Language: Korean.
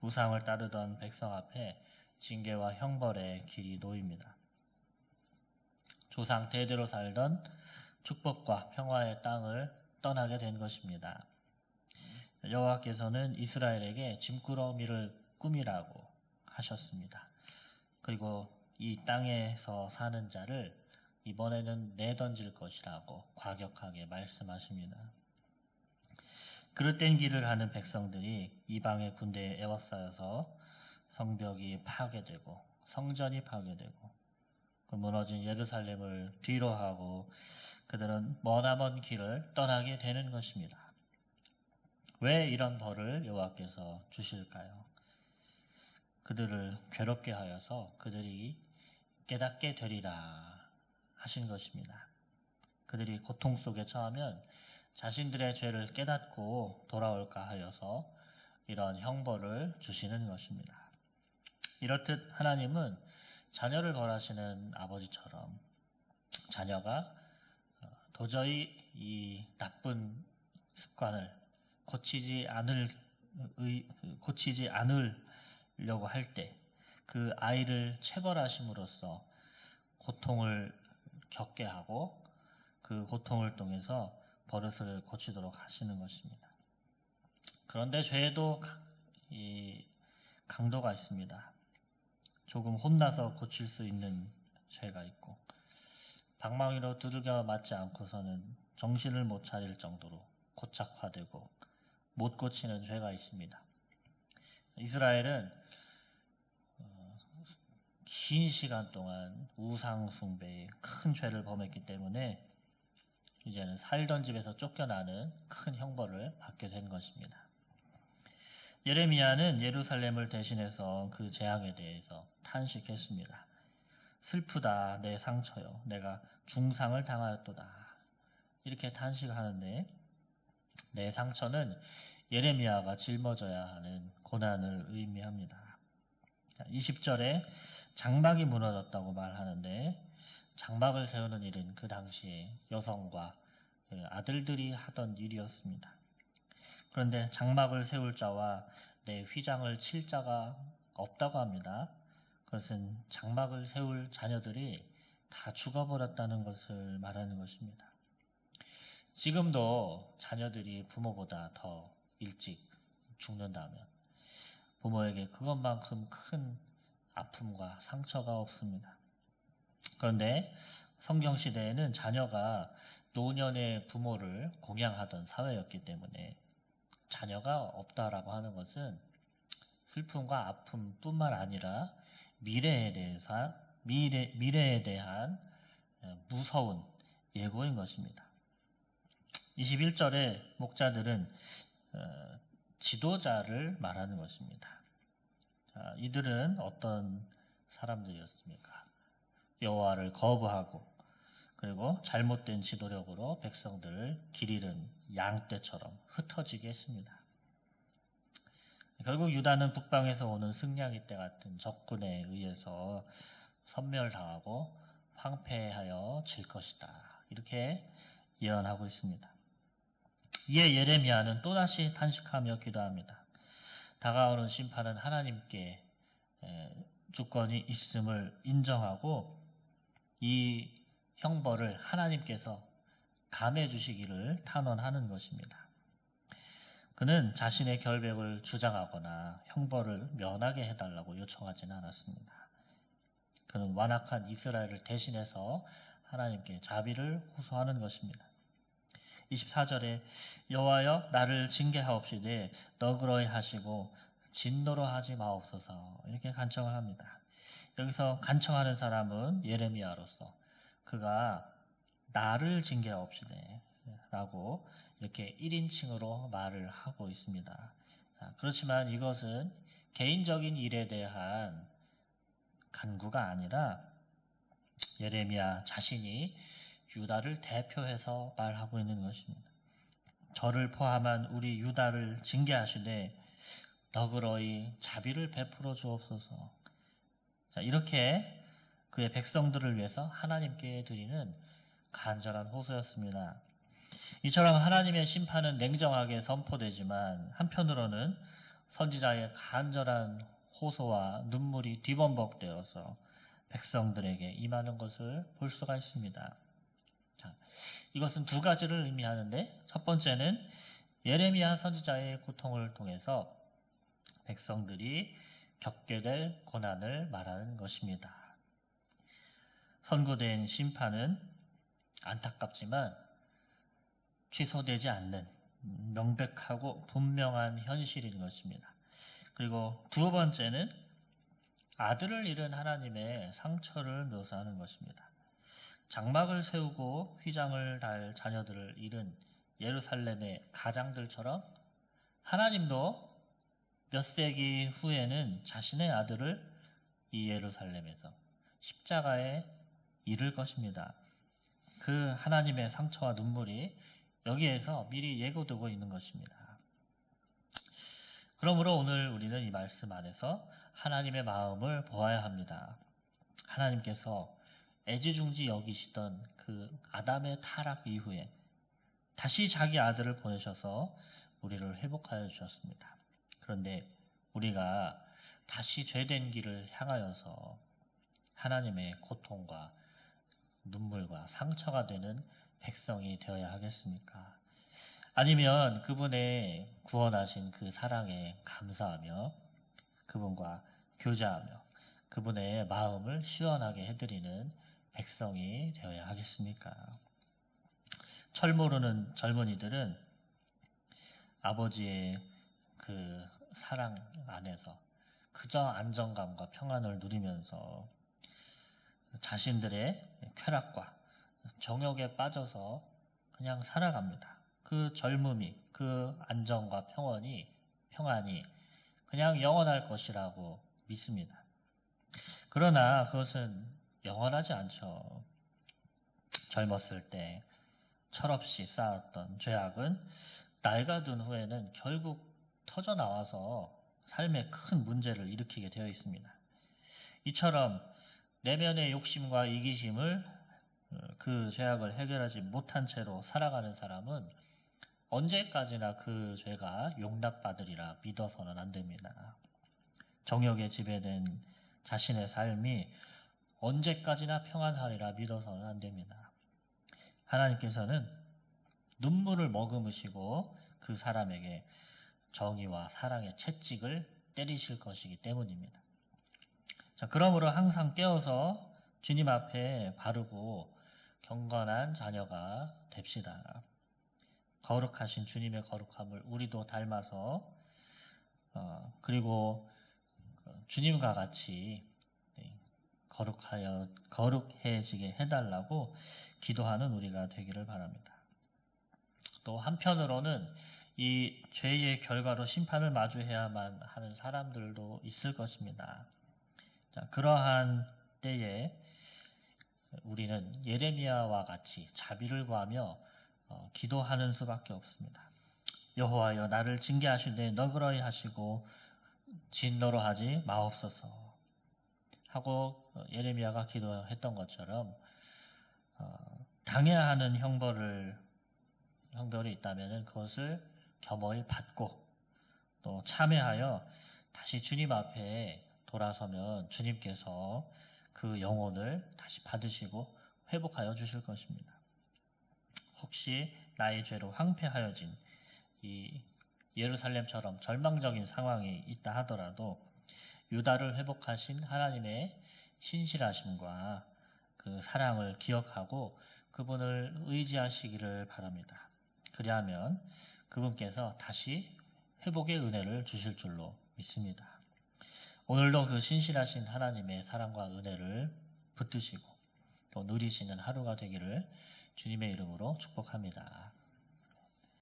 우상을 따르던 백성 앞에 징계와 형벌의 길이 놓입니다. 조상 대대로 살던 축복과 평화의 땅을 떠나게 된 것입니다. 여호와께서는 이스라엘에게 짐꾸러미를 꾸미라고 하셨습니다. 그리고 이 땅에서 사는 자를 이번에는 내던질 것이라고 과격하게 말씀하십니다. 그릇된 길을 가는 백성들이 이방의 군대에 에워싸여서 성벽이 파괴되고 성전이 파괴되고 그 무너진 예루살렘을 뒤로하고 그들은 머나먼 길을 떠나게 되는 것입니다. 왜 이런 벌을 여호와께서 주실까요? 그들을 괴롭게 하여서 그들이 깨닫게 되리라 하신 것입니다. 그들이 고통 속에 처하면 자신들의 죄를 깨닫고 돌아올까 하여서 이런 형벌을 주시는 것입니다. 이렇듯 하나님은 자녀를 벌하시는 아버지처럼 자녀가 도저히 이 나쁜 습관을 고치지 않으려고 할 때 그 아이를 체벌하심으로써 고통을 겪게 하고 그 고통을 통해서 버릇을 고치도록 하시는 것입니다. 그런데 죄에도 강도가 있습니다. 조금 혼나서 고칠 수 있는 죄가 있고 방망이로 두들겨 맞지 않고서는 정신을 못 차릴 정도로 고착화되고 못 고치는 죄가 있습니다. 이스라엘은 긴 시간 동안 우상 숭배에 큰 죄를 범했기 때문에 이제는 살던 집에서 쫓겨나는 큰 형벌을 받게 된 것입니다. 예레미야는 예루살렘을 대신해서 그 재앙에 대해서 탄식했습니다. 슬프다 내 상처요 내가 중상을 당하였도다 이렇게 탄식하는데 내 상처는 예레미야가 짊어져야 하는 고난을 의미합니다. 20절에 장막이 무너졌다고 말하는데 장막을 세우는 일은 그 당시에 여성과 아들들이 하던 일이었습니다. 그런데 장막을 세울 자와 내 휘장을 칠 자가 없다고 합니다. 그것은 장막을 세울 자녀들이 다 죽어버렸다는 것을 말하는 것입니다. 지금도 자녀들이 부모보다 더 일찍 죽는다면 부모에게 그것만큼 큰 아픔과 상처가 없습니다. 그런데 성경시대에는 자녀가 노년의 부모를 공양하던 사회였기 때문에 자녀가 없다라고 하는 것은 슬픔과 아픔뿐만 아니라 미래에 대한 무서운 예고인 것입니다. 21절에 목자들은 지도자를 말하는 것입니다. 이들은 어떤 사람들이었습니까? 여호와를 거부하고 그리고 잘못된 지도력으로 백성들을 길 잃은 양떼처럼 흩어지게 했습니다. 결국 유다는 북방에서 오는 승냥이 떼 같은 적군에 의해서 섬멸당하고 황폐하여 질 것이다. 이렇게 예언하고 있습니다. 이에 예레미야는 또다시 탄식하며 기도합니다. 다가오는 심판은 하나님께 주권이 있음을 인정하고 이 형벌을 하나님께서 감해 주시기를 탄원하는 것입니다. 그는 자신의 결백을 주장하거나 형벌을 면하게 해달라고 요청하지는 않았습니다. 그는 완악한 이스라엘을 대신해서 하나님께 자비를 호소하는 것입니다. 24절에 여호와여 나를 징계하옵시되 너그러이 하시고 진노로 하지 마옵소서 이렇게 간청을 합니다. 여기서 간청하는 사람은 예레미야로서 그가 나를 징계하옵시되 라고 이렇게 1인칭으로 말을 하고 있습니다. 그렇지만 이것은 개인적인 일에 대한 간구가 아니라 예레미야 자신이 유다를 대표해서 말하고 있는 것입니다. 저를 포함한 우리 유다를 징계하시되 너그러이 자비를 베풀어 주옵소서. 이렇게 그의 백성들을 위해서 하나님께 드리는 간절한 호소였습니다. 이처럼 하나님의 심판은 냉정하게 선포되지만 한편으로는 선지자의 간절한 호소와 눈물이 뒤범벅되어서 백성들에게 임하는 것을 볼 수가 있습니다. 자, 이것은 두 가지를 의미하는데, 첫 번째는 예레미야 선지자의 고통을 통해서 백성들이 겪게 될 고난을 말하는 것입니다. 선고된 심판은 안타깝지만 취소되지 않는 명백하고 분명한 현실인 것입니다. 그리고 두 번째는 아들을 잃은 하나님의 상처를 묘사하는 것입니다. 장막을 세우고 휘장을 달 자녀들을 잃은 예루살렘의 가장들처럼 하나님도 몇 세기 후에는 자신의 아들을 이 예루살렘에서 십자가에 잃을 것입니다. 그 하나님의 상처와 눈물이 여기에서 미리 예고되고 있는 것입니다. 그러므로 오늘 우리는 이 말씀 안에서 하나님의 마음을 보아야 합니다. 하나님께서 애지중지 여기시던 그 아담의 타락 이후에 다시 자기 아들을 보내셔서 우리를 회복하여 주셨습니다. 그런데 우리가 다시 죄된 길을 향하여서 하나님의 고통과 눈물과 상처가 되는 백성이 되어야 하겠습니까? 아니면 그분의 구원하신 그 사랑에 감사하며 그분과 교제하며 그분의 마음을 시원하게 해드리는 백성이 되어야 하겠습니까? 철 모르는 젊은이들은 아버지의 그 사랑 안에서 그저 안정감과 평안을 누리면서 자신들의 쾌락과 정욕에 빠져서 그냥 살아갑니다. 그 젊음이, 그 안정과 평안이 그냥 영원할 것이라고 믿습니다. 그러나 그것은 영원하지 않죠. 젊었을 때 철없이 쌓았던 죄악은 나이가 든 후에는 결국 터져 나와서 삶에 큰 문제를 일으키게 되어 있습니다. 이처럼 내면의 욕심과 이기심을 그 죄악을 해결하지 못한 채로 살아가는 사람은 언제까지나 그 죄가 용납받으리라 믿어서는 안 됩니다. 정욕에 지배된 자신의 삶이 언제까지나 평안하리라 믿어서는 안 됩니다. 하나님께서는 눈물을 머금으시고 그 사람에게 정의와 사랑의 채찍을 때리실 것이기 때문입니다. 자, 그러므로 항상 깨어서 주님 앞에 바르고 경건한 자녀가 됩시다. 거룩하신 주님의 거룩함을 우리도 닮아서 그리고 주님과 같이 거룩해지게 해달라고 기도하는 우리가 되기를 바랍니다. 또 한편으로는 이 죄의 결과로 심판을 마주해야만 하는 사람들도 있을 것입니다. 자, 그러한 때에 우리는 예레미야와 같이 자비를 구하며 기도하는 수밖에 없습니다. 여호와여 나를 징계하시되 너그러이 하시고 진노로 하지 마옵소서 하고 예레미야가 기도했던 것처럼 당해야 하는 형벌이 있다면 그것을 겸허히 받고 또 참회하여 다시 주님 앞에 돌아서면 주님께서 그 영혼을 다시 받으시고 회복하여 주실 것입니다. 혹시 나의 죄로 황폐하여진 이 예루살렘처럼 절망적인 상황이 있다 하더라도 유다를 회복하신 하나님의 신실하심과 그 사랑을 기억하고 그분을 의지하시기를 바랍니다. 그리하면 그분께서 다시 회복의 은혜를 주실 줄로 믿습니다. 오늘도 그 신실하신 하나님의 사랑과 은혜를 붙드시고 또 누리시는 하루가 되기를 주님의 이름으로 축복합니다.